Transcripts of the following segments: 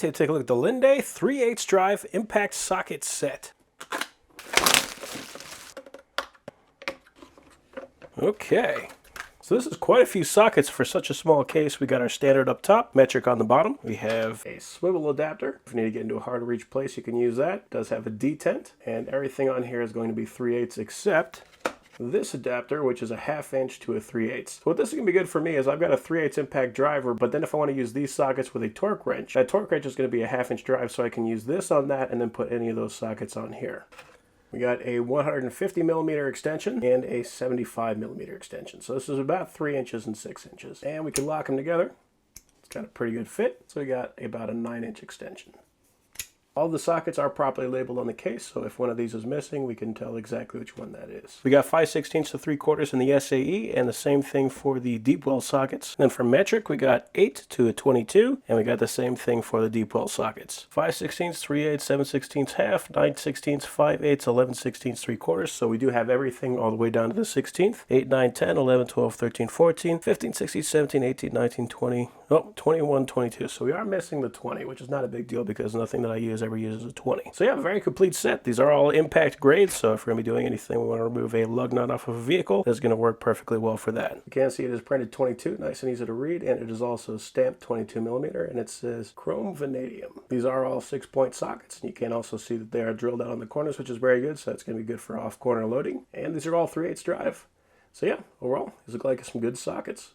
right, take a look at the LLNDEI 3/8 drive impact socket set. Okay, so this is quite a few sockets for such a small case. We got our standard up top, metric on the bottom. We have a swivel adapter. If you need to get into a hard to reach place, you can use that. It does have a detent, and everything on here is going to be 3/8 except this adapter, which is a 1/2 inch to a 3/8. So what this is going to be good for me is I've got a 3/8 impact driver, but then if I want to use these sockets with a torque wrench, that torque wrench is going to be a 1/2 inch drive, so I can use this on that and then put any of those sockets on here. We got a 150 millimeter extension and a 75 millimeter extension. So this is about 3 inches and 6 inches. And we can lock them together. It's got a pretty good fit. So we got about a 9-inch extension. All the sockets are properly labeled on the case, so if one of these is missing, we can tell exactly which one that is. We got 5/16 to 3/4 in the SAE, and the same thing for the deep well sockets. Then for metric, we got 8 to a 22, and we got the same thing for the deep well sockets. 5/16, 3/8, 7/16, 1/2, 9/16, 5/8, 11/16, 3/4. So we do have everything all the way down to the 16th. 8, 9, 10, 11, 12, 13, 14, 15, 16, 17, 18, 19, 20, 21, 22. So we are missing the 20, which is not a big deal because nothing that I ever uses a 20. So yeah, very complete set. These are all impact grades, so if we're going to be doing anything, we want to remove a lug nut off of a vehicle, that's going to work perfectly well for that. You can see it is printed 22, nice and easy to read, and it is also stamped 22 millimeter, and it says chrome vanadium. These are all 6-point sockets, and you can also see that they are drilled out on the corners, which is very good, so that's going to be good for off-corner loading. And these are all 3/8 drive. So yeah, overall, these look like some good sockets.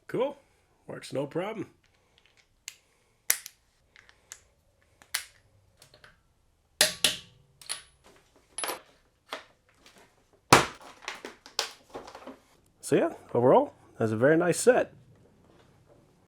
Cool. Works no problem. So yeah, overall, that's a very nice set.